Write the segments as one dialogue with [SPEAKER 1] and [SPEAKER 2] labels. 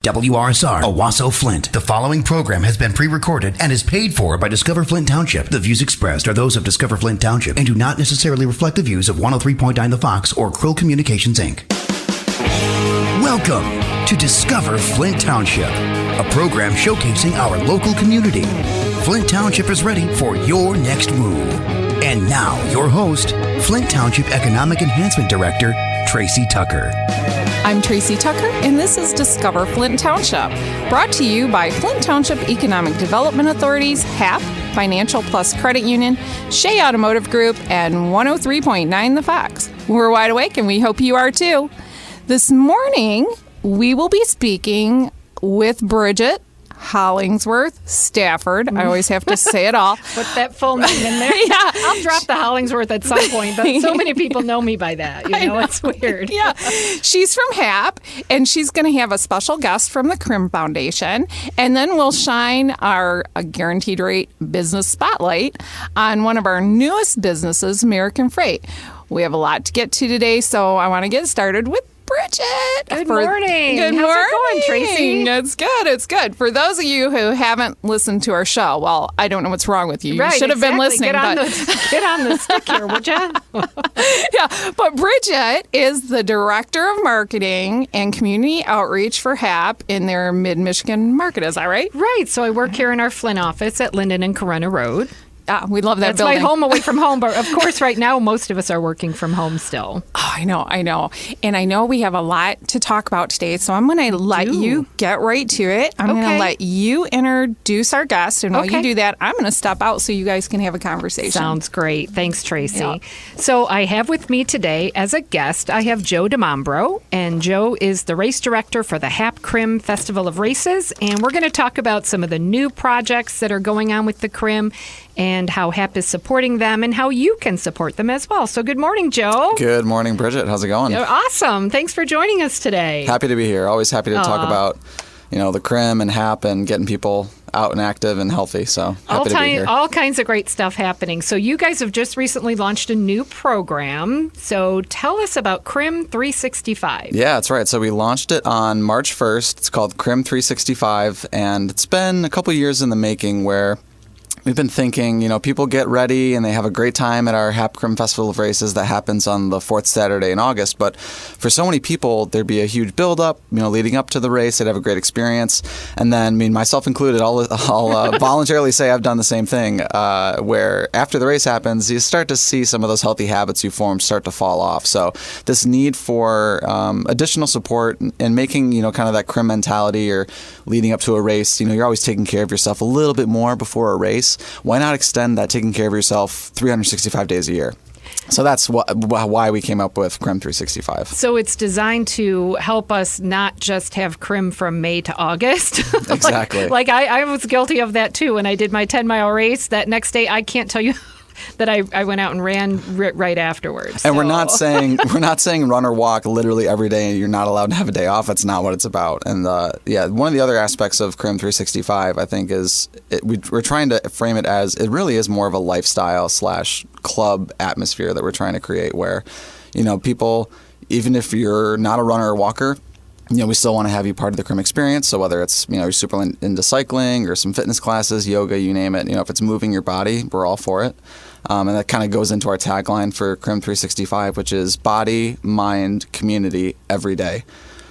[SPEAKER 1] WRSR, Owasso, Flint. The following program has been pre-recorded and is paid for by Discover Flint Township. The views expressed are those of Discover Flint Township and do not necessarily reflect the views of 103.9 The Fox or Krill Communications, Inc. Welcome to Discover Flint Township, a program showcasing our local community. Flint Township is ready for your next move. And now, your host, Flint Township Economic Enhancement Director, Tracy Tucker.
[SPEAKER 2] I'm Tracy Tucker, and this is Discover Flint Township, brought to you by Flint Township Economic Development Authorities, HAP, Financial Plus Credit Union, Shea Automotive Group, and 103.9 The Fox. We're wide awake, and we hope you are too. This morning, we will be speaking with Bridget Hollingsworth-Stafford. I always have to say it all.
[SPEAKER 3] Put that full name in there.
[SPEAKER 2] Yeah.
[SPEAKER 3] I'll drop the Hollingsworth at some point, but so many people know me by that. You know, it's weird.
[SPEAKER 2] Yeah. She's from HAP, and she's going to have a special guest from the Crim Foundation, and then we'll shine our guaranteed rate business spotlight on one of our newest businesses, American Freight. We have a lot to get to today, so I want to get started with Bridget.
[SPEAKER 3] Good morning.
[SPEAKER 2] Good
[SPEAKER 3] How's
[SPEAKER 2] morning.
[SPEAKER 3] it going, Tracy?
[SPEAKER 2] It's good. It's good. For those of you who haven't listened to our show, well, I don't know what's wrong with you. You should have been listening.
[SPEAKER 3] Get on the stick here, would you?
[SPEAKER 2] Yeah, but Bridget is the Director of Marketing and Community Outreach for HAP in their Mid-Michigan market. Is that right?
[SPEAKER 3] Right. So I work here in our Flint office at Linden and Corona Road.
[SPEAKER 2] We love that
[SPEAKER 3] That's
[SPEAKER 2] building.
[SPEAKER 3] my home away from home, but of course right now most of us are working from home still.
[SPEAKER 2] Oh, I know. And I know we have a lot to talk about today, so I'm going to let you get right to it. I'm going to let you introduce our guest, and while you do that, I'm going to step out so you guys can have a conversation.
[SPEAKER 3] Sounds great. Thanks, Tracy.
[SPEAKER 2] Yeah.
[SPEAKER 3] So I have with me today as a guest, I have Joe DiMambro, and Joe is the race director for the HAP Crim Festival of Races, and we're going to talk about some of the new projects that are going on with the Crim and how HAP is supporting them and how you can support them as well. So good morning, Joe.
[SPEAKER 4] Good morning, Bridget. How's it going?
[SPEAKER 3] Awesome. Thanks for joining us today.
[SPEAKER 4] Happy to be here. Always happy to talk about, the Crim and HAP and getting people out and active and healthy. So happy to be here.
[SPEAKER 3] All kinds of great stuff happening. So you guys have just recently launched a new program. So tell us about Crim 365.
[SPEAKER 4] Yeah, that's right. So we launched it on March 1st. It's called Crim 365, and it's been a couple years in the making where we've been thinking, people get ready and they have a great time at our HAP Crim Festival of Races that happens on the fourth Saturday in August. But for so many people, there'd be a huge buildup, leading up to the race. They'd have a great experience. And then, myself included, I'll voluntarily say I've done the same thing, where after the race happens, you start to see some of those healthy habits you formed start to fall off. So this need for additional support and making, kind of that Crim mentality or leading up to a race, you're always taking care of yourself a little bit more before a race. Why not extend that taking care of yourself 365 days a year? So that's why we came up with Crim 365.
[SPEAKER 3] So it's designed to help us not just have Crim from May to August.
[SPEAKER 4] Exactly.
[SPEAKER 3] like I was guilty of that too. When I did my 10-mile race, that next day, I can't tell you that I went out and ran right afterwards.
[SPEAKER 4] And we're not saying run or walk literally every day and you're not allowed to have a day off. That's not what it's about. And one of the other aspects of Crim 365, I think, is we're trying to frame it as it really is more of a lifestyle / club atmosphere that we're trying to create where, people, even if you're not a runner or walker, we still want to have you part of the Crim experience. So whether it's, you're super into cycling or some fitness classes, yoga, you name it, if it's moving your body, we're all for it. And that kind of goes into our tagline for Crim 365, which is body, mind, community every day.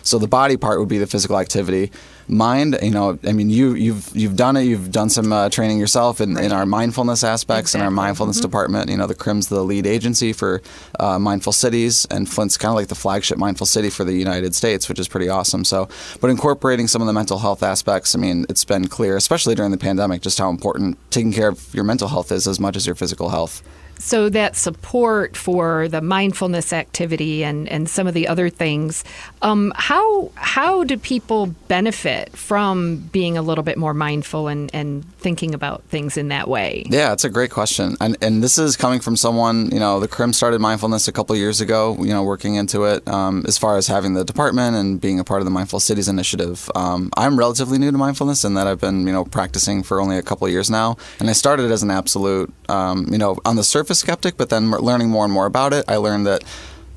[SPEAKER 4] So the body part would be the physical activity. Mind, you've done it. You've done some training yourself in our mindfulness aspects in our mindfulness department. The Crim's the lead agency for mindful cities, and Flint's kind of like the flagship mindful city for the United States, which is pretty awesome. So, but incorporating some of the mental health aspects, it's been clear, especially during the pandemic, just how important taking care of your mental health is as much as your physical health.
[SPEAKER 3] So that support for the mindfulness activity and some of the other things, how do people benefit from being a little bit more mindful and thinking about things in that way?
[SPEAKER 4] Yeah, it's a great question. And this is coming from someone, the Crim started mindfulness a couple of years ago, working into it as far as having the department and being a part of the Mindful Cities initiative. I'm relatively new to mindfulness in that I've been, practicing for only a couple of years now. And I started as an absolute, on the surface skeptic, but then learning more and more about it, I learned that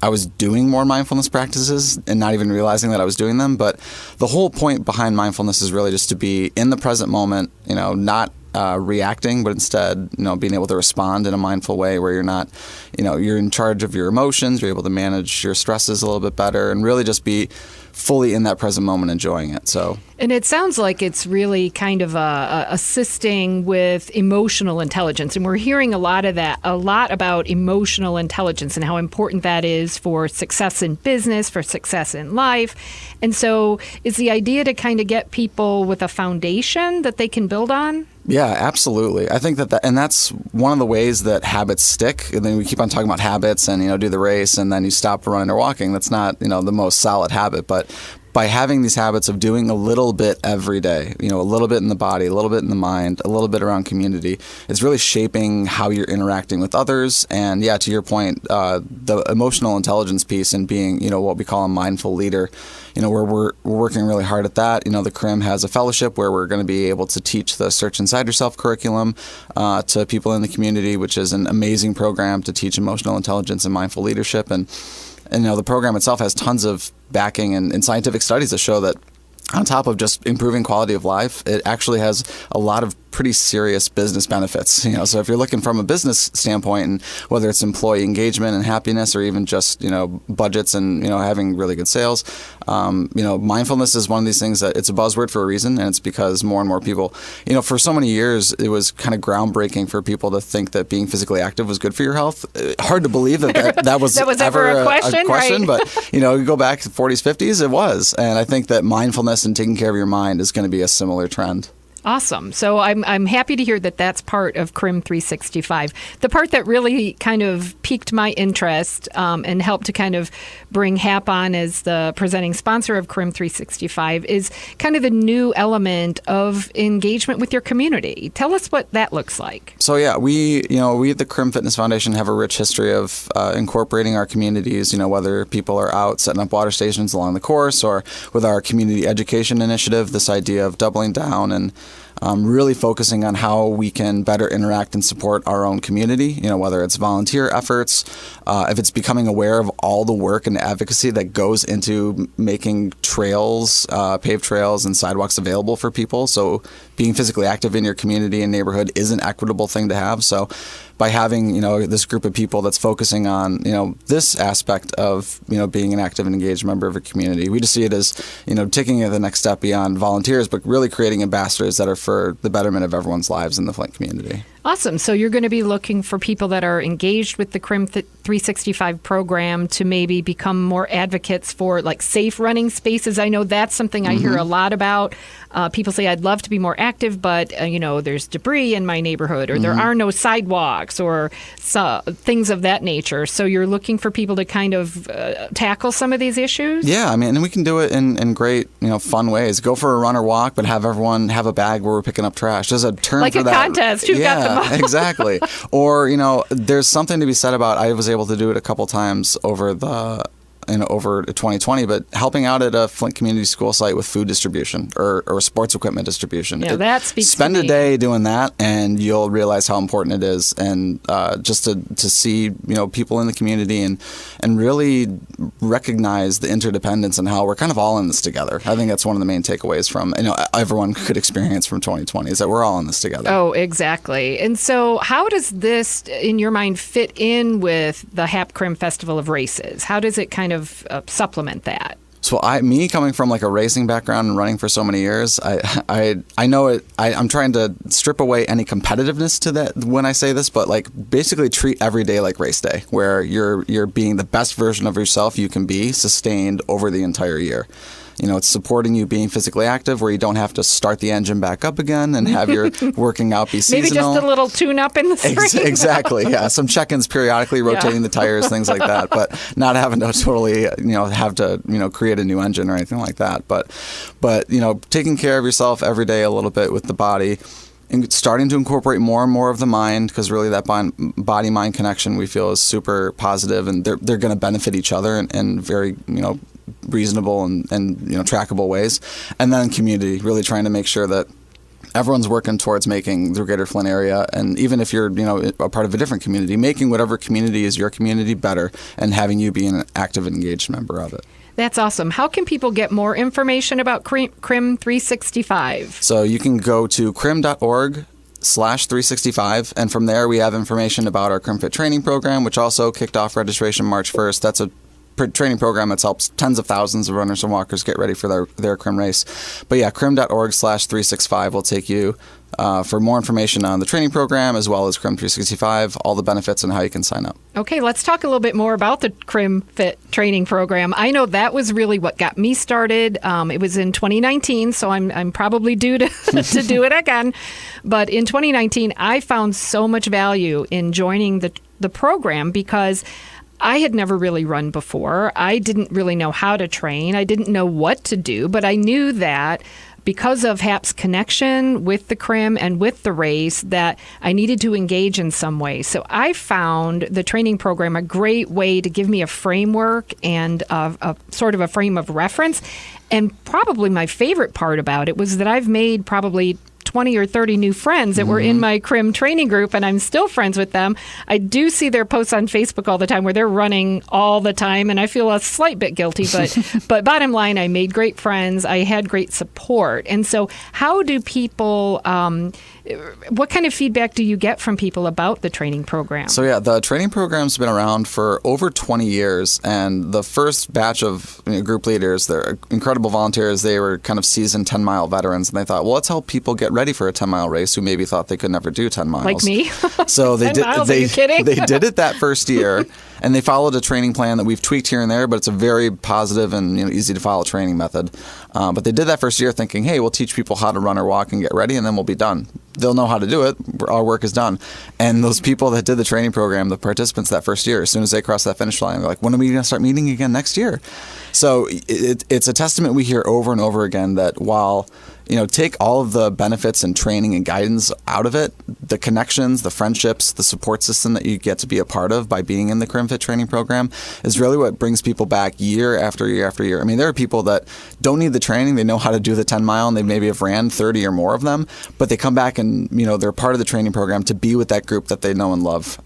[SPEAKER 4] I was doing more mindfulness practices and not even realizing that I was doing them. But the whole point behind mindfulness is really just to be in the present moment, not reacting, but instead, being able to respond in a mindful way where you're not, you're in charge of your emotions, you're able to manage your stresses a little bit better, and really just be fully in that present moment enjoying it.
[SPEAKER 3] And it sounds like it's really kind of assisting with emotional intelligence. And we're hearing a lot about emotional intelligence and how important that is for success in business, for success in life. And so is the idea to kind of get people with a foundation that they can build on?
[SPEAKER 4] Yeah, absolutely. I think and that's one of the ways that habits stick. And then we keep on talking about habits and, do the race and then you stop running or walking. That's not, the most solid habit. But by having these habits of doing a little bit every day, a little bit in the body, a little bit in the mind, a little bit around community, it's really shaping how you're interacting with others. And yeah, to your point, the emotional intelligence piece and being, what we call a mindful leader, where we're working really hard at that. The Crim has a fellowship where we're going to be able to teach the Search Inside Yourself curriculum to people in the community, which is an amazing program to teach emotional intelligence and mindful leadership. And the program itself has tons of backing and scientific studies that show that on top of just improving quality of life, it actually has a lot of pretty serious business benefits. So if you're looking from a business standpoint, and whether it's employee engagement and happiness, or even just budgets and having really good sales, mindfulness is one of these things that it's a buzzword for a reason, and it's because more and more people, for so many years it was kind of groundbreaking for people to think that being physically active was good for your health. Hard to believe that was
[SPEAKER 3] that was
[SPEAKER 4] ever
[SPEAKER 3] a question, right?
[SPEAKER 4] But you go back to the 40s, 50s, it was, and I think that mindfulness and taking care of your mind is going to be a similar trend.
[SPEAKER 3] Awesome. So I'm happy to hear that that's part of Crim 365. The part that really kind of piqued my interest and helped to kind of bring HAP on as the presenting sponsor of Crim 365 is kind of the new element of engagement with your community. Tell us what that looks like.
[SPEAKER 4] So yeah, we at the Crim Fitness Foundation have a rich history of incorporating our communities, whether people are out setting up water stations along the course, or with our community education initiative, this idea of doubling down and really focusing on how we can better interact and support our own community, whether it's volunteer efforts, if it's becoming aware of all the work and advocacy that goes into making trails, paved trails and sidewalks available for people. So being physically active in your community and neighborhood is an equitable thing to have. So by having, this group of people that's focusing on, this aspect of, being an active and engaged member of a community, we just see it as, taking it the next step beyond volunteers, but really creating ambassadors that are for the betterment of everyone's lives in the Flint community.
[SPEAKER 3] Awesome. So you're going to be looking for people that are engaged with the Crim 365 program to maybe become more advocates for like safe running spaces. I know that's something I hear a lot about. People say, I'd love to be more active, but, there's debris in my neighborhood, or there are no sidewalks, or things of that nature. So you're looking for people to kind of tackle some of these issues? Yeah,
[SPEAKER 4] and we can do it in great, fun ways. Go for a run or walk, but have everyone have a bag where we're picking up trash. There's a term
[SPEAKER 3] like
[SPEAKER 4] for
[SPEAKER 3] a
[SPEAKER 4] that.
[SPEAKER 3] Contest. Who got the most?
[SPEAKER 4] Exactly. Or, there's something to be said about, I was able to do it a couple times over 2020, but helping out at a Flint community school site with food distribution or sports equipment distribution.
[SPEAKER 3] Yeah, that speaks
[SPEAKER 4] Spend
[SPEAKER 3] to
[SPEAKER 4] a
[SPEAKER 3] me.
[SPEAKER 4] day doing that, and you'll realize how important it is. And just to see people in the community and really recognize the interdependence and how we're kind of all in this together. I think that's one of the main takeaways from everyone could experience from 2020 is that we're all in this together.
[SPEAKER 3] Oh, exactly. And so how does this, in your mind, fit in with the HAP Crim Festival of Races? How does it kind of supplement that?
[SPEAKER 4] So me coming from like a racing background and running for so many years, I know it. I'm trying to strip away any competitiveness to that when I say this, but like basically treat every day like race day, where you're being the best version of yourself you can be, sustained over the entire year. It's supporting you being physically active, where you don't have to start the engine back up again and have your working out be seasonal.
[SPEAKER 3] Maybe just a little tune-up in the spring.
[SPEAKER 4] Exactly, yeah. Some check-ins periodically, rotating the tires, things like that, but not having to totally, have to, create a new engine or anything like that. But taking care of yourself every day a little bit with the body, and starting to incorporate more and more of the mind, because really that body-mind connection we feel is super positive, and they're going to benefit each other in very, reasonable and trackable ways. And then community, really trying to make sure that everyone's working towards making the greater Flint area, and even if you're, a part of a different community, making whatever community is your community better and having you be an active and engaged member of it.
[SPEAKER 3] That's awesome. How can people get more information about Crim 365?
[SPEAKER 4] So you can go to crim.org/365, and from there we have information about our CrimFit training program, which also kicked off registration March 1st. That's a training program that's helps tens of thousands of runners and walkers get ready for their Crim race. But yeah, crim.org/365 will take you for more information on the training program as well as Crim 365, all the benefits and how you can sign up.
[SPEAKER 3] Okay, let's talk a little bit more about the Crim Fit training program. I know that was really what got me started. It was in 2019, so I'm probably due to to do it again. But in 2019, I found so much value in joining the program because I had never really run before. I didn't really know how to train. I didn't know what to do, but I knew that because of HAP's connection with the Crim and with the race that I needed to engage in some way. So I found the training program a great way to give me a framework and a sort of a frame of reference. And probably my favorite part about it was that I've made probably 20 or 30 new friends that were in my Crim training group, and I'm still friends with them. I do see their posts on Facebook all the time where they're running all the time, and I feel a slight bit guilty, but bottom line, I made great friends. I had great support. And so how do people, what kind of feedback do you get from people about the training program?
[SPEAKER 4] So yeah, the training program's been around for over 20 years, and the first batch of group leaders, they're incredible volunteers. They were kind of seasoned 10-mile veterans, and they thought, well, let's help people get ready for a 10-mile race who maybe thought they could never do 10 miles.
[SPEAKER 3] Like me?
[SPEAKER 4] So they
[SPEAKER 3] 10
[SPEAKER 4] did.
[SPEAKER 3] miles, are you kidding?
[SPEAKER 4] They did it that first year, and they followed a training plan that we've tweaked here and there, but it's a very positive and easy to follow training method. But they did that first year thinking, hey, we'll teach people how to run or walk and get ready, and then we'll be done. They'll know how to do it. Our work is done. And those people that did the training program, the participants that first year, as soon as they crossed that finish line, they're like, when are we going to start meeting again next year? So it's a testament we hear over and over again that while take all of the benefits and training and guidance out of it, the connections, the friendships, the support system that you get to be a part of by being in the CrimFit training program is really what brings people back year after year after year. I mean, there are people that don't need the training. They know how to do the 10 mile and they maybe have ran 30 or more of them, but they come back and, they're part of the training program to be with that group that they know and love.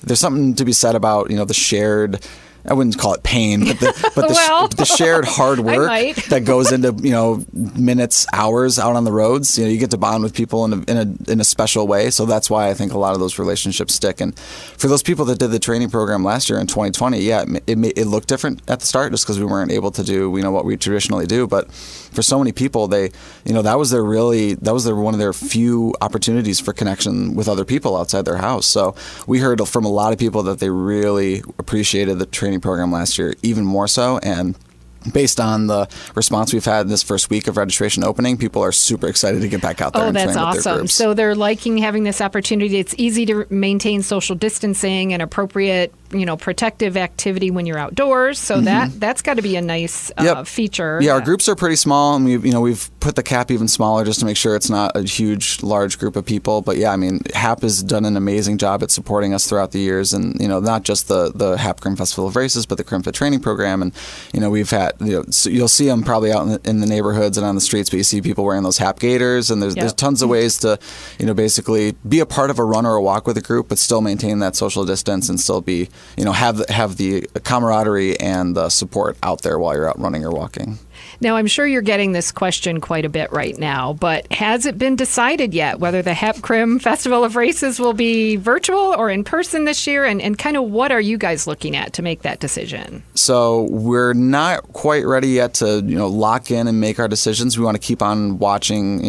[SPEAKER 4] There's something to be said about, the shared, I wouldn't call it pain, but the shared hard work that goes into minutes, hours out on the roads. You get to bond with people in a special way. So that's why I think a lot of those relationships stick. And for those people that did the training program last year in 2020, yeah, it looked different at the start just because we weren't able to do what we traditionally do. But for so many people, that was one of their few opportunities for connection with other people outside their house. So we heard from a lot of people that they really appreciated the training program last year, even more so. And based on the response we've had in this first week of registration opening, people are super excited to get back out there and train with their groups. Oh, that's awesome.
[SPEAKER 3] So they're liking having this opportunity. It's easy to maintain social distancing and appropriate, protective activity when you're outdoors. So that's got to be a nice feature.
[SPEAKER 4] Yeah, our groups are pretty small, and we've put the cap even smaller just to make sure it's not a huge, large group of people. But yeah, I mean, HAP has done an amazing job at supporting us throughout the years, and not just the HAP Crim Festival of Races, but the CrimFit training program. And we've had so you'll see them probably out in the neighborhoods and on the streets, but you see people wearing those HAP gaiters, and there's tons of ways to basically be a part of a run or a walk with a group, but still maintain that social distance and still be have the camaraderie and the support out there while you're out running or walking.
[SPEAKER 3] Now, I'm sure you're getting this question quite a bit right now, but has it been decided yet whether the HAP Crim Festival of Races will be virtual or in person this year? And kind of what are you guys looking at to make that decision?
[SPEAKER 4] So we're not quite ready yet to lock in and make our decisions. We want to keep on watching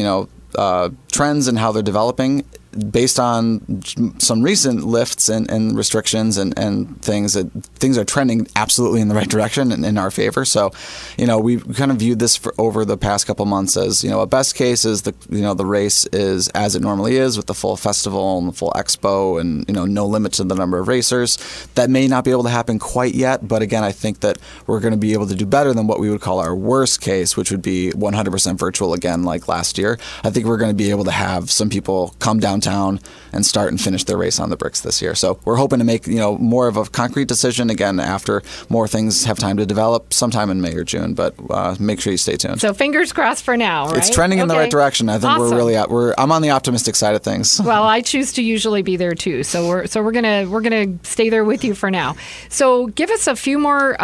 [SPEAKER 4] trends and how they're developing. Based on some recent lifts and restrictions and things are trending absolutely in the right direction and in our favor. So, we kind of viewed this over the past couple months as, a best case is the race is as it normally is with the full festival and the full expo and, no limit to the number of racers. That may not be able to happen quite yet. But again, I think that we're going to be able to do better than what we would call our worst case, which would be 100% virtual again, like last year. I think we're going to be able to have some people come downtown town and start and finish their race on the bricks this year. So we're hoping to make more of a concrete decision again after more things have time to develop sometime in May or June. But make sure you stay tuned.
[SPEAKER 3] So fingers crossed for now, right?
[SPEAKER 4] It's trending in the right direction. I think
[SPEAKER 3] Awesome.
[SPEAKER 4] we're really I'm on the optimistic side of things.
[SPEAKER 3] Well, I choose to usually be there too, so we're gonna stay there with you for now. So give us a few more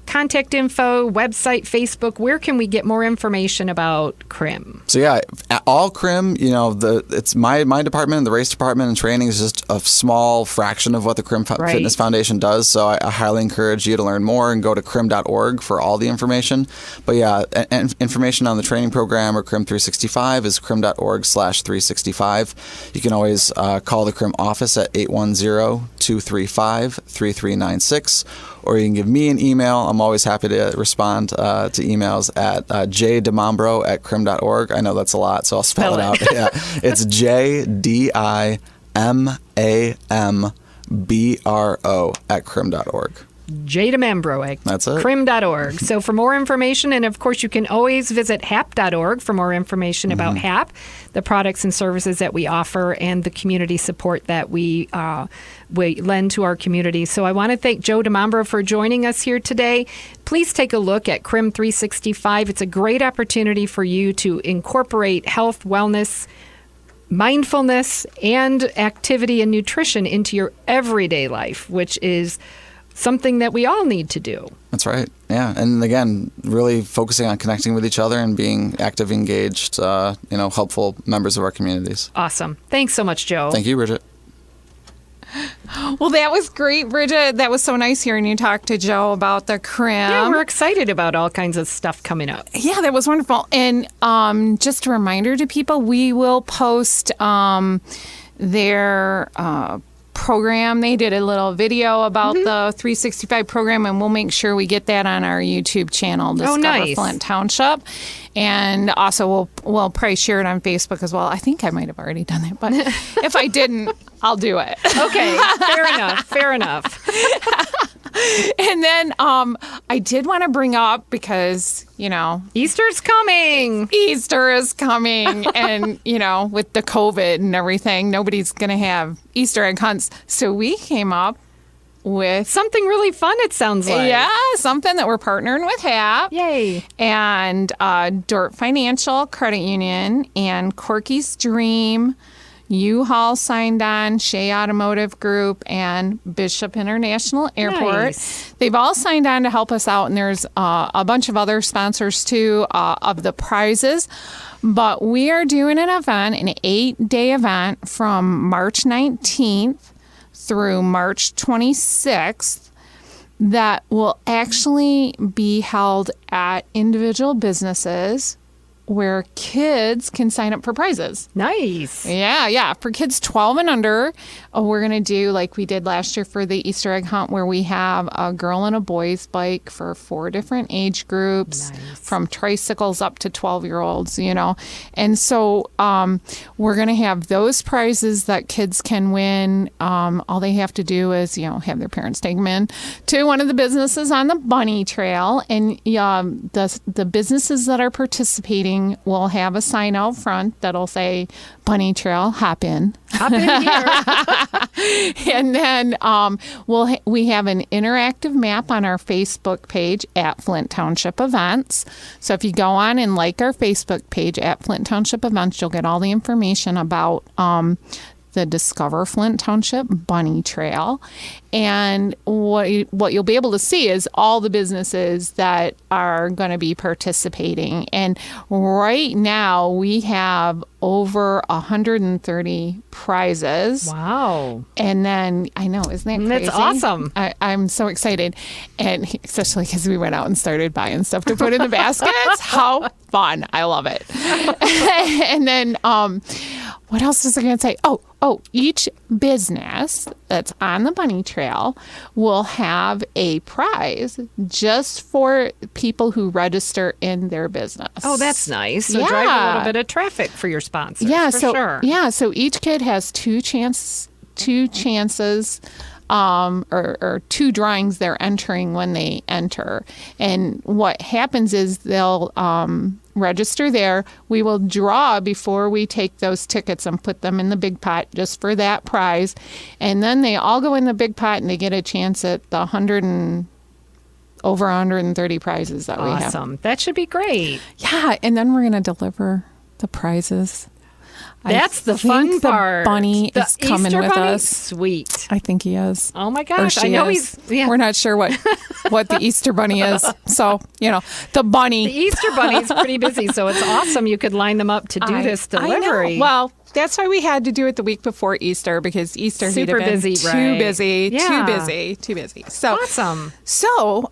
[SPEAKER 3] contact info, website, Facebook. Where can we get more information about Crim?
[SPEAKER 4] So yeah, all Crim, it's my department, the race department, and training is just a small fraction of what the Crim Fitness Foundation does. So I highly encourage you to learn more and go to crim.org for all the information. But yeah, and information on the training program or Crim 365 is crim.org/365. You can always call the Crim office at 810-235-3396. Or you can give me an email. I'm always happy to respond to emails at jdimambro@crim.org. I know that's a lot, so I'll spell it out. Yeah, it's JDIMAMBRO@crim.org.
[SPEAKER 3] Jay DiMambro at
[SPEAKER 4] That's it.
[SPEAKER 3] crim.org. So for more information, and of course you can always visit hap.org for more information about HAP, the products and services that we offer, and the community support that we lend to our community. So I want to thank Joe DiMambro for joining us here today. Please take a look at Crim 365. It's a great opportunity for you to incorporate health, wellness, mindfulness, and activity and nutrition into your everyday life, which is something that we all need to do.
[SPEAKER 4] That's right. Yeah. And again, really focusing on connecting with each other and being active, engaged, helpful members of our communities.
[SPEAKER 3] Awesome. Thanks so much, Joe.
[SPEAKER 4] Thank you, Bridget.
[SPEAKER 2] Well, that was great, Bridget. That was so nice hearing you talk to Joe about the Crim.
[SPEAKER 3] Yeah, we're excited about all kinds of stuff coming up.
[SPEAKER 2] Yeah, that was wonderful. And just a reminder to people, we will post their program. They did a little video about the 365 program, and we'll make sure we get that on our YouTube channel, Discover Flint Township. And also we'll probably share it on Facebook as well. I think I might have already done that, but if I didn't, I'll do it.
[SPEAKER 3] Okay, fair enough.
[SPEAKER 2] And then I did want to bring up, because,
[SPEAKER 3] Easter's coming.
[SPEAKER 2] Easter is coming. And, with the COVID and everything, nobody's going to have Easter egg hunts. So we came up with
[SPEAKER 3] something really fun, it sounds like.
[SPEAKER 2] Yeah, something that we're partnering with HAP.
[SPEAKER 3] Yay.
[SPEAKER 2] And Dort Financial Credit Union and Corky's Dream, U-Haul signed on, Shea Automotive Group, and Bishop International Airport.
[SPEAKER 3] Nice.
[SPEAKER 2] They've all signed on to help us out, and there's a bunch of other sponsors, too, of the prizes. But we are doing an 8-day event from March 19th through March 26th that will actually be held at individual businesses where kids can sign up for prizes.
[SPEAKER 3] Nice.
[SPEAKER 2] Yeah. For kids 12 and under, we're going to do like we did last year for the Easter egg hunt, where we have a girl and a boy's bike for 4 different age groups, from tricycles up to 12-year-olds, And so we're going to have those prizes that kids can win. All they have to do is, have their parents take them in to one of the businesses on the bunny trail. And the businesses that are participating will have a sign out front that'll say bunny trail, hop in here. And then we have an interactive map on our Facebook page at Flint Township Events. So if you go on and like our Facebook page at Flint Township Events, you'll get all the information about the Discover Flint Township Bunny Trail. And what you'll be able to see is all the businesses that are going to be participating. And right now we have over 130 prizes.
[SPEAKER 3] Wow.
[SPEAKER 2] And then, I know, isn't that crazy?
[SPEAKER 3] That's awesome.
[SPEAKER 2] I'm so excited. And especially because we went out and started buying stuff to put in the baskets. How fun. I love it. And then, what else was I going to say? Oh, each business that's on the bunny trail will have a prize just for people who register in their business.
[SPEAKER 3] Oh, that's nice. So drive a little bit of traffic for your sponsors.
[SPEAKER 2] Yeah,
[SPEAKER 3] for sure.
[SPEAKER 2] Yeah, so each kid has two chances or 2 drawings they're entering when they enter. And what happens is they'll register there. We will draw before we take those tickets and put them in the big pot just for that prize. And then they all go in the big pot and they get a chance at the over 130 prizes that we have.
[SPEAKER 3] Awesome. That should be great.
[SPEAKER 2] Yeah, and then we're going to deliver the prizes.
[SPEAKER 3] That's the fun part.
[SPEAKER 2] The bunny
[SPEAKER 3] The
[SPEAKER 2] is coming
[SPEAKER 3] Easter
[SPEAKER 2] with
[SPEAKER 3] bunny?
[SPEAKER 2] us.
[SPEAKER 3] Sweet.
[SPEAKER 2] I think he is.
[SPEAKER 3] Oh my
[SPEAKER 2] Or
[SPEAKER 3] gosh.
[SPEAKER 2] she
[SPEAKER 3] I know
[SPEAKER 2] is.
[SPEAKER 3] he's. Yeah.
[SPEAKER 2] We're not sure what the Easter bunny is. So, the bunny.
[SPEAKER 3] The Easter bunny is pretty busy, so it's awesome you could line them up to do this delivery.
[SPEAKER 2] I know. Well, that's why we had to do it the week before Easter, because Easter
[SPEAKER 3] Super
[SPEAKER 2] he'd have been
[SPEAKER 3] busy,
[SPEAKER 2] too
[SPEAKER 3] right.
[SPEAKER 2] busy,
[SPEAKER 3] Yeah.
[SPEAKER 2] too busy. So
[SPEAKER 3] Awesome.
[SPEAKER 2] So,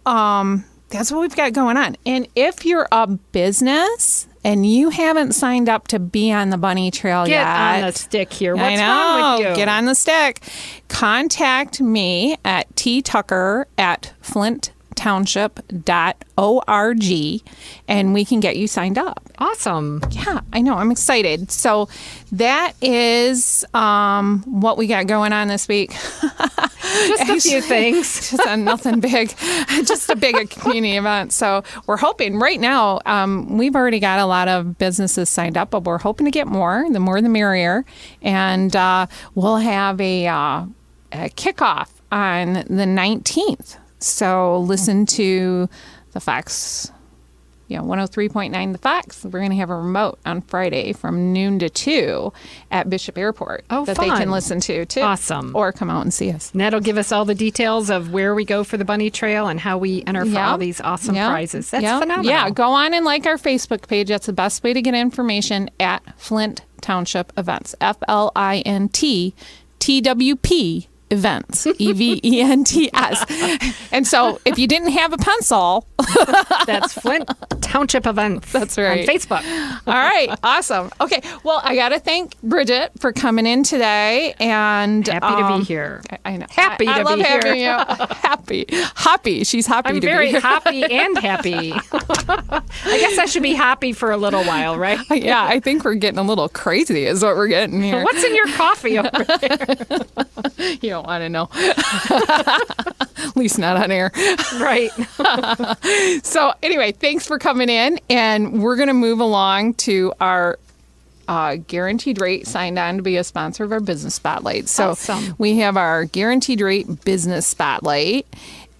[SPEAKER 2] that's what we've got going on. And if you're a business and you haven't signed up to be on the bunny trail
[SPEAKER 3] Get
[SPEAKER 2] yet,
[SPEAKER 3] on the stick here. What's
[SPEAKER 2] I know.
[SPEAKER 3] wrong with you?
[SPEAKER 2] Get on the stick. Contact me at ttucker@flinttownship.org and we can get you signed up.
[SPEAKER 3] Awesome.
[SPEAKER 2] Yeah, I know. I'm excited. So that is what we got going on this week.
[SPEAKER 3] Just a few things.
[SPEAKER 2] Just nothing big. Just a big community event. So we're hoping right now, we've already got a lot of businesses signed up, but we're hoping to get more. The more the merrier. And we'll have a kickoff on the 19th. So listen to the Fox, 103.9 The Fox. We're going to have a remote on Friday from noon to 2 at Bishop Airport that
[SPEAKER 3] fun.
[SPEAKER 2] they can listen to too.
[SPEAKER 3] Awesome.
[SPEAKER 2] Or come out and see us.
[SPEAKER 3] And that'll give us all the details of where we go for the bunny trail and how we enter for all these awesome prizes. That's phenomenal.
[SPEAKER 2] Yeah, go on and like our Facebook page. That's the best way to get information at Flint Township Events. FLINTTWP Events. EVENTS. And so if you didn't have a pencil,
[SPEAKER 3] That's Flint Township Events.
[SPEAKER 2] That's right.
[SPEAKER 3] On Facebook.
[SPEAKER 2] all right, awesome. Okay, well, I got to thank Bridget for coming in today. And
[SPEAKER 3] Happy to be here.
[SPEAKER 2] I know.
[SPEAKER 3] Happy
[SPEAKER 2] I
[SPEAKER 3] to
[SPEAKER 2] love
[SPEAKER 3] be
[SPEAKER 2] having
[SPEAKER 3] here.
[SPEAKER 2] you. Happy. She's happy
[SPEAKER 3] I'm
[SPEAKER 2] to
[SPEAKER 3] very
[SPEAKER 2] be here.
[SPEAKER 3] happy and happy. I guess I should be happy for a little while, right?
[SPEAKER 2] Yeah, I think we're getting a little crazy is what we're getting here.
[SPEAKER 3] What's in your coffee over there?
[SPEAKER 2] You don't want to know. At least not on air.
[SPEAKER 3] Right.
[SPEAKER 2] So anyway, thanks for coming in. And we're going to move along to our guaranteed rate signed on to be a sponsor of our business spotlight. So
[SPEAKER 3] Awesome.
[SPEAKER 2] we have our guaranteed rate business spotlight.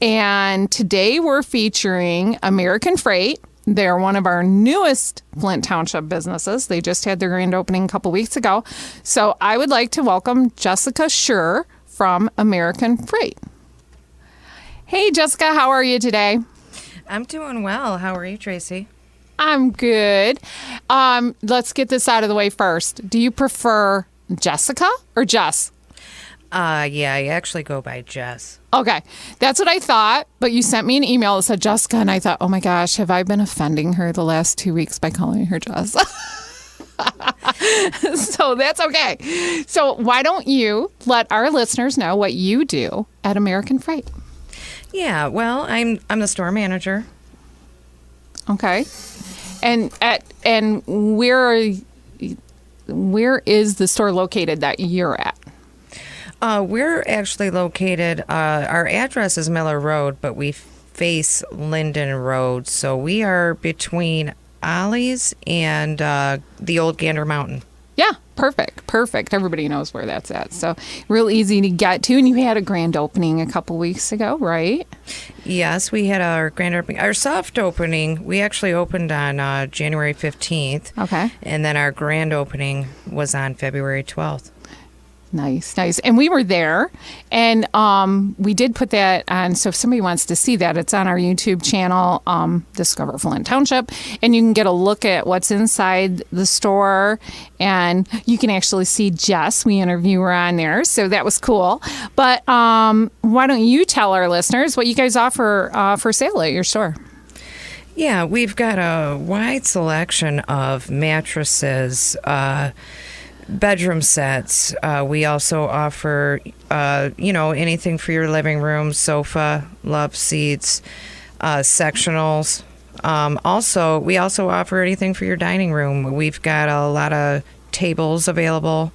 [SPEAKER 2] And today we're featuring American Freight. They're one of our newest Flint Township businesses. They just had their grand opening a couple weeks ago. So I would like to welcome Jessica Schuehrer from American Freight. Hey, Jessica, how are you today?
[SPEAKER 5] I'm doing well. How are you, Tracy?
[SPEAKER 2] I'm good. Let's get this out of the way first. Do you prefer Jessica or Jess?
[SPEAKER 5] Yeah, I actually go by Jess.
[SPEAKER 2] Okay, that's what I thought, but you sent me an email that said Jessica, and I thought, oh my gosh, have I been offending her the last 2 weeks by calling her Jess? So that's okay. So why don't you let our listeners know what you do at American Freight?
[SPEAKER 5] Yeah, well, I'm the store manager.
[SPEAKER 2] Okay, and where is the store located that you're at?
[SPEAKER 5] We're actually located, our address is Miller Road, but we face Linden Road. So we are between Ollie's and the old Gander Mountain.
[SPEAKER 2] Yeah, perfect. Everybody knows where that's at. So real easy to get to. And you had a grand opening a couple weeks ago, right?
[SPEAKER 5] Yes, we had our grand opening. Our soft opening, we actually opened on January 15th.
[SPEAKER 2] Okay.
[SPEAKER 5] And then our grand opening was on February 12th.
[SPEAKER 2] Nice. And we were there, and we did put that on. So if somebody wants to see that, it's on our YouTube channel, Discover Flint Township, and you can get a look at what's inside the store, and you can actually see Jess. We interview her on there, so that was cool. But why don't you tell our listeners what you guys offer for sale at your store?
[SPEAKER 5] Yeah, we've got a wide selection of mattresses, bedroom sets. We also offer, anything for your living room, sofa, love seats, sectionals. We also offer anything for your dining room. We've got a lot of tables available.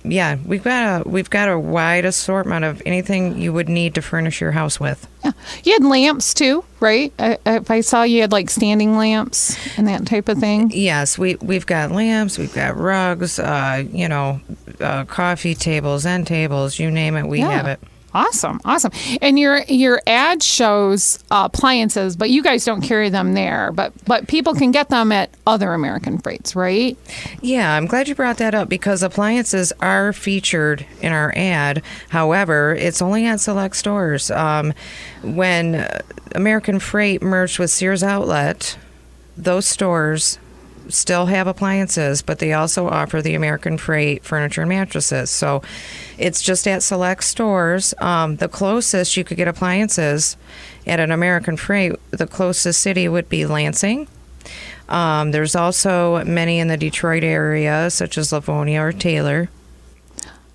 [SPEAKER 5] yeah, we've got a wide assortment of anything you would need to furnish your house with.
[SPEAKER 2] Yeah. You had lamps too, right? If I saw you had like standing lamps and that type of thing.
[SPEAKER 5] Yes, we've got lamps, we've got rugs, coffee tables, end tables, you name it, we have it.
[SPEAKER 2] Awesome. And your ad shows appliances, but you guys don't carry them there. But people can get them at other American Freights, right?
[SPEAKER 5] Yeah, I'm glad you brought that up because appliances are featured in our ad. However, it's only at select stores. When American Freight merged with Sears Outlet, those stores still have appliances, but they also offer the American Freight furniture and mattresses. So it's just at select stores. The closest you could get appliances at an American Freight, the closest city would be Lansing. There's also many in the Detroit area, such as Livonia or Taylor.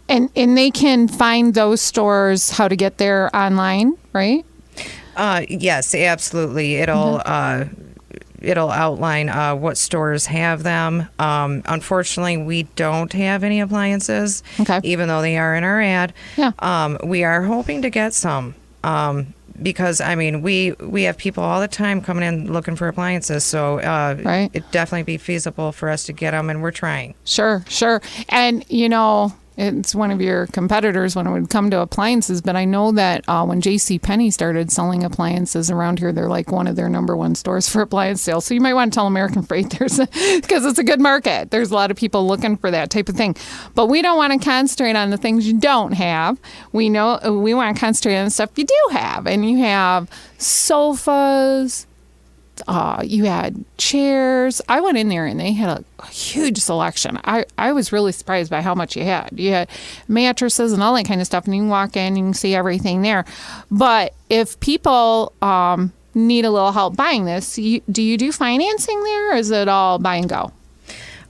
[SPEAKER 2] And they can find those stores how to get there online, right?
[SPEAKER 5] Yes, absolutely. It'll outline what stores have them. Unfortunately, we don't have any appliances, even though they are in our ad.
[SPEAKER 2] Yeah.
[SPEAKER 5] We are hoping to get some because, I mean, we have people all the time coming in looking for appliances. So it'd definitely be feasible for us to get them, and we're trying.
[SPEAKER 2] Sure. And, it's one of your competitors when it would come to appliances, but I know that when JCPenney started selling appliances around here, they're like one of their number one stores for appliance sales. So you might want to tell American Freight because it's a good market. There's a lot of people looking for that type of thing. But we don't want to concentrate on the things you don't have. We want to concentrate on the stuff you do have. And you have sofas. You had chairs. I went in there and they had a huge selection. I was really surprised by how much you had. You had mattresses and all that kind of stuff, and you can walk in and you can see everything there. But if people need a little help buying this, do you do financing there, or is it all buy and go?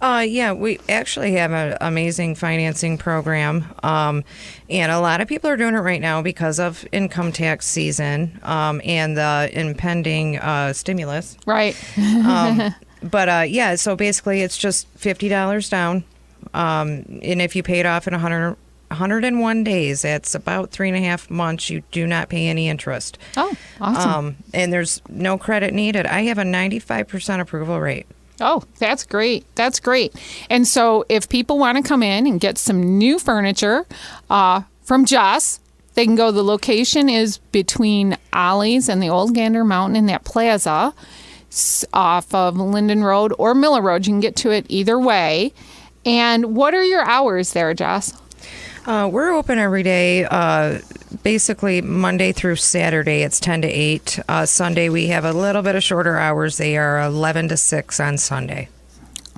[SPEAKER 5] Yeah, we actually have an amazing financing program. And a lot of people are doing it right now because of income tax season and the impending stimulus.
[SPEAKER 2] Right.
[SPEAKER 5] But yeah, so basically it's just $50 down. And if you pay it off in 101 days, that's about 3.5 months. You do not pay any interest.
[SPEAKER 2] Oh, awesome.
[SPEAKER 5] And there's no credit needed. I have a 95% approval rate.
[SPEAKER 2] Oh, that's great. And so if people want to come in and get some new furniture from Joss, they can go. The location is between Ollie's and the Old Gander Mountain in that plaza off of Linden Road or Miller Road. You can get to it either way. And what are your hours there, Joss?
[SPEAKER 5] We're open every day, basically Monday through Saturday. It's 10 to 8. Sunday, we have a little bit of shorter hours. They are 11 to 6 on Sunday.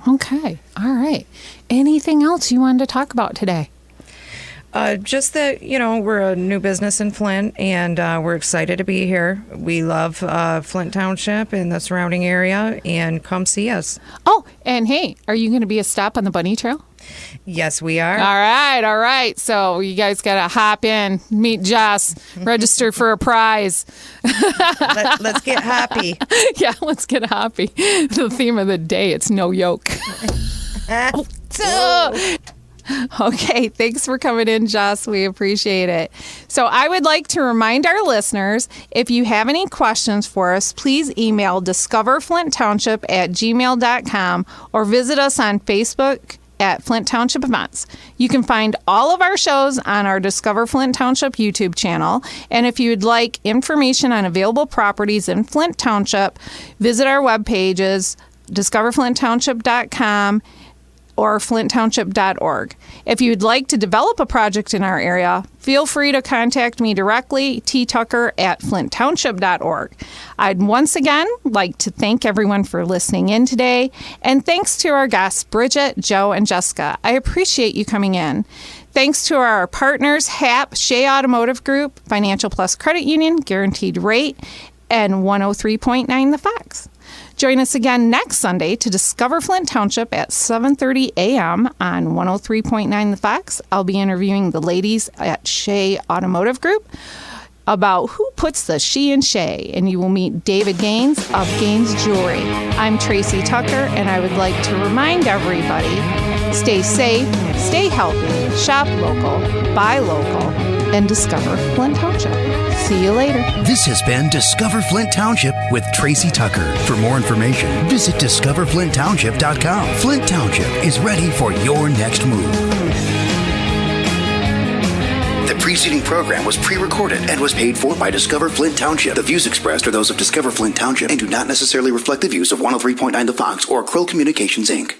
[SPEAKER 2] Okay. All right. Anything else you wanted to talk about today?
[SPEAKER 5] Just that, we're a new business in Flint, and we're excited to be here. We love Flint Township and the surrounding area, and come see us.
[SPEAKER 2] Oh, and hey, are you going to be a stop on the bunny trail?
[SPEAKER 5] Yes, we are.
[SPEAKER 2] All right. So you guys got to hop in, meet Joss, register for a prize.
[SPEAKER 5] Let's get happy.
[SPEAKER 2] Yeah, let's get happy. The theme of the day, it's no yoke. Okay, thanks for coming in, Joss. We appreciate it. So I would like to remind our listeners, if you have any questions for us, please email discoverflinttownship@gmail.com or visit us on Facebook at Flint Township Events. You can find all of our shows on our Discover Flint Township YouTube channel. And if you would like information on available properties in Flint Township, visit our web pages, discoverflinttownship.com or flinttownship.org. If you'd like to develop a project in our area, feel free to contact me directly, ttucker@flinttownship.org. I'd once again like to thank everyone for listening in today, and thanks to our guests, Bridget, Joe, and Jessica. I appreciate you coming in. Thanks to our partners, HAP, Shea Automotive Group, Financial Plus Credit Union, Guaranteed Rate, and 103.9 The Fox. Join us again next Sunday to discover Flint Township at 7:30 a.m. on 103.9 The Fox. I'll be interviewing the ladies at Shea Automotive Group. about who puts the she in Shea, and you will meet David Gaines of Gaines Jewelry. I'm Tracy Tucker, and I would like to remind everybody, stay safe, stay healthy, shop local, buy local, and discover Flint Township. See you later.
[SPEAKER 1] This has been Discover Flint Township with Tracy Tucker. For more information, visit discoverflinttownship.com. Flint Township is ready for your next move. The preceding program was pre-recorded and was paid for by Discover Flint Township. The views expressed are those of Discover Flint Township and do not necessarily reflect the views of 103.9 The Fox or Krill Communications, Inc.